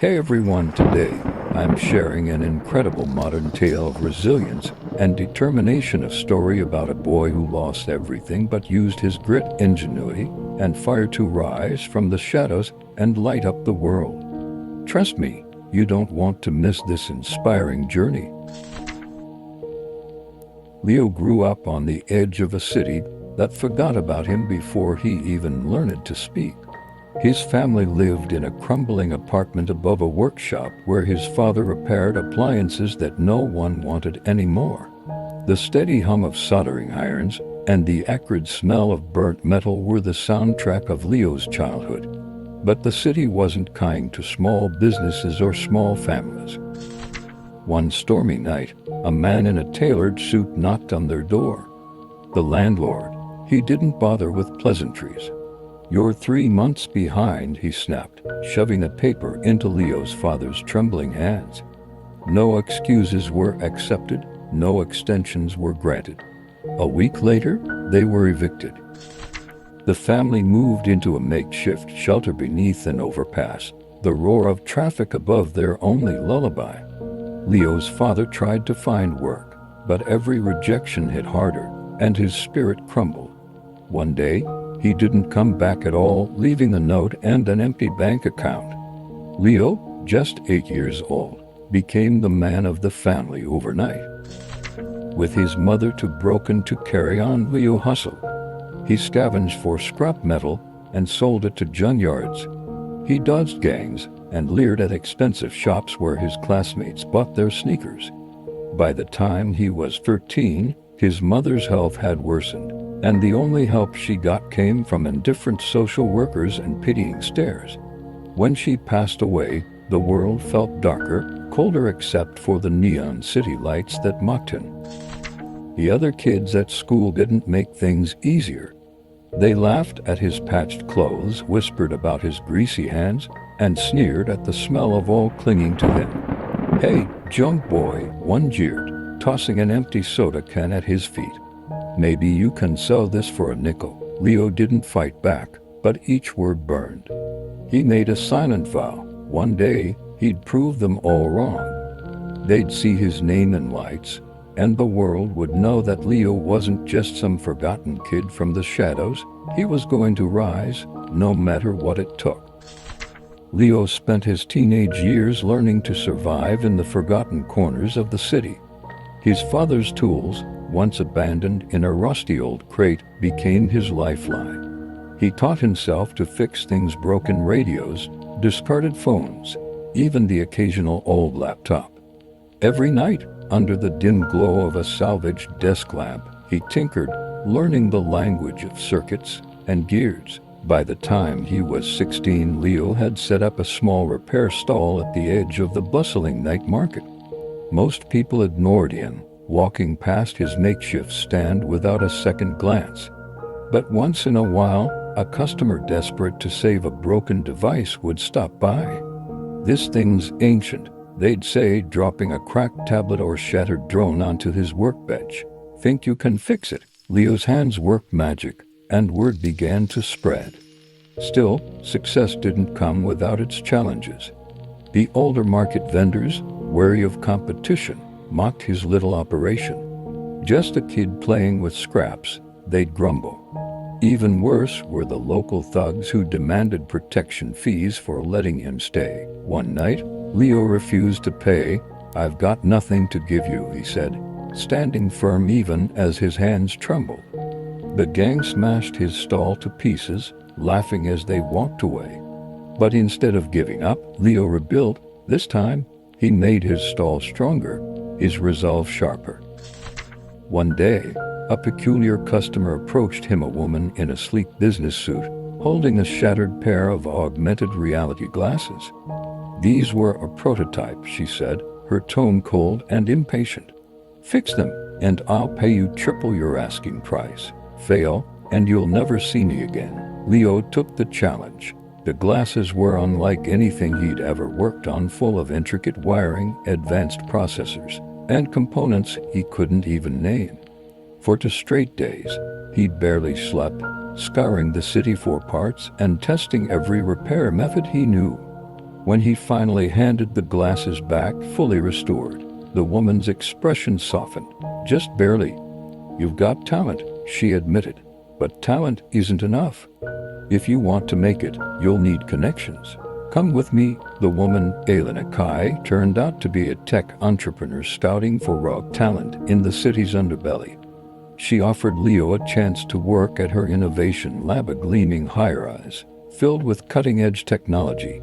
Hey everyone, today I'm sharing an incredible modern tale of resilience and determination, a story about a boy who lost everything but used his grit, ingenuity, and fire to rise from the shadows and light up the world. Trust me, you don't want to miss this inspiring journey. Leo grew up on the edge of a city that forgot about him before he even learned to speak. His family lived in a crumbling apartment above a workshop where his father repaired appliances that no one wanted anymore. The steady hum of soldering irons and the acrid smell of burnt metal were the soundtrack of Leo's childhood. But the city wasn't kind to small businesses or small families. One stormy night, a man in a tailored suit knocked on their door. The landlord. He didn't bother with pleasantries. "You're 3 months behind," he snapped, shoving a paper into Leo's father's trembling hands. No excuses were accepted, no extensions were granted. A week later, they were evicted. The family moved into a makeshift shelter beneath an overpass, the roar of traffic above their only lullaby. Leo's father tried to find work, but every rejection hit harder, and his spirit crumbled. One day, he didn't come back at all, leaving a note and an empty bank account. Leo, just 8 years old, became the man of the family overnight. With his mother too broken to carry on, Leo hustled. He scavenged for scrap metal and sold it to junkyards. He dodged gangs and leered at expensive shops where his classmates bought their sneakers. By the time he was 13, his mother's health had worsened, and the only help she got came from indifferent social workers and pitying stares. When she passed away, the world felt darker, colder except for the neon city lights that mocked him. The other kids at school didn't make things easier. They laughed at his patched clothes, whispered about his greasy hands, and sneered at the smell of all clinging to him. "Hey, junk boy," one jeered, tossing an empty soda can at his feet. "Maybe you can sell this for a nickel." Leo didn't fight back, but each word burned. He made a silent vow. One day, he'd prove them all wrong. They'd see his name in lights, and the world would know that Leo wasn't just some forgotten kid from the shadows. He was going to rise, no matter what it took. Leo spent his teenage years learning to survive in the forgotten corners of the city. His father's tools, once abandoned in a rusty old crate, became his lifeline. He taught himself to fix things: broken radios, discarded phones, even the occasional old laptop. Every night, under the dim glow of a salvaged desk lamp, he tinkered, learning the language of circuits and gears. By the time he was 16, Leo had set up a small repair stall at the edge of the bustling night market. Most people ignored him, walking past his makeshift stand without a second glance. But once in a while, a customer desperate to save a broken device would stop by. "This thing's ancient," they'd say, dropping a cracked tablet or shattered drone onto his workbench. "Think you can fix it?" Leo's hands worked magic, and word began to spread. Still, success didn't come without its challenges. The older market vendors, wary of competition, mocked his little operation. "Just a kid playing with scraps," they'd grumble. Even worse were the local thugs who demanded protection fees for letting him stay. One night, Leo refused to pay. "I've got nothing to give you," he said, standing firm even as his hands trembled. The gang smashed his stall to pieces, laughing as they walked away. But instead of giving up, Leo rebuilt. This time, he made his stall stronger, his resolve sharper. One day, a peculiar customer approached him, a woman in a sleek business suit, holding a shattered pair of augmented reality glasses. "These were a prototype," she said, her tone cold and impatient. "Fix them, and I'll pay you triple your asking price. Fail, and you'll never see me again." Leo took the challenge. The glasses were unlike anything he'd ever worked on, full of intricate wiring, advanced processors, and components he couldn't even name. For 2 straight days, he'd barely slept, scouring the city for parts and testing every repair method he knew. When he finally handed the glasses back, fully restored, the woman's expression softened, just barely. "You've got talent," she admitted, "but talent isn't enough. If you want to make it, you'll need connections. Come with me." The woman, Elena Kai, turned out to be a tech entrepreneur scouting for raw talent in the city's underbelly. She offered Leo a chance to work at her innovation lab, a gleaming high-rise, filled with cutting-edge technology.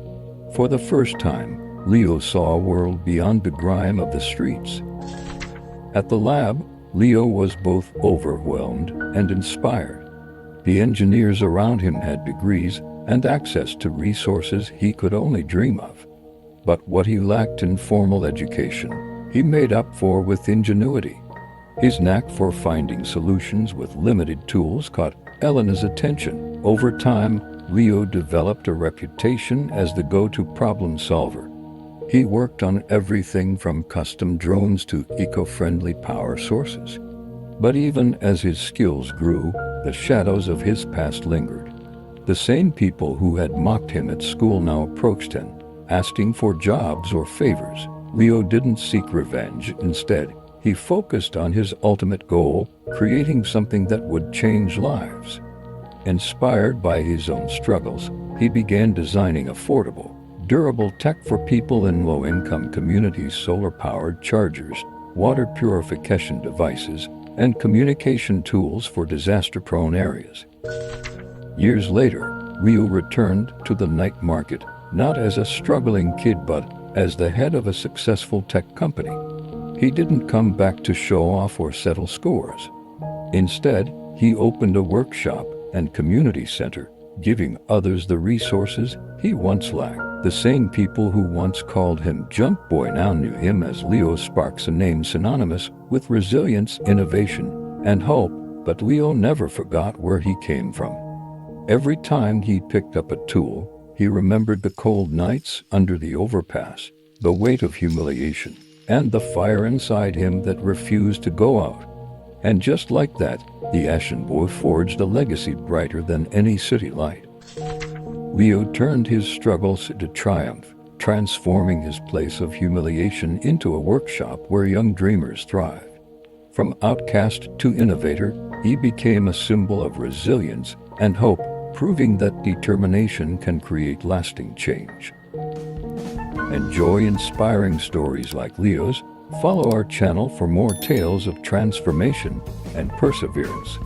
For the first time, Leo saw a world beyond the grime of the streets. At the lab, Leo was both overwhelmed and inspired. The engineers around him had degrees and access to resources he could only dream of. But what he lacked in formal education, he made up for with ingenuity. His knack for finding solutions with limited tools caught Elena's attention. Over time, Leo developed a reputation as the go-to problem solver. He worked on everything from custom drones to eco-friendly power sources. But even as his skills grew, the shadows of his past lingered. The same people who had mocked him at school now approached him, asking for jobs or favors. Leo didn't seek revenge. Instead, he focused on his ultimate goal, creating something that would change lives. Inspired by his own struggles, he began designing affordable, durable tech for people in low-income communities: solar-powered chargers, water purification devices, and communication tools for disaster-prone areas. Years later, Leo returned to the night market, not as a struggling kid but as the head of a successful tech company. He didn't come back to show off or settle scores. Instead, he opened a workshop and community center, giving others the resources he once lacked. The same people who once called him Junk Boy now knew him as Leo Sparks, a name synonymous with resilience, innovation, and hope. But Leo never forgot where he came from. Every time he picked up a tool, he remembered the cold nights under the overpass, the weight of humiliation, and the fire inside him that refused to go out. And just like that, the Ashen Boy forged a legacy brighter than any city light. Leo turned his struggles into triumph, transforming his place of humiliation into a workshop where young dreamers thrive. From outcast to innovator, he became a symbol of resilience and hope, proving that determination can create lasting change. Enjoy inspiring stories like Leo's. Follow our channel for more tales of transformation and perseverance.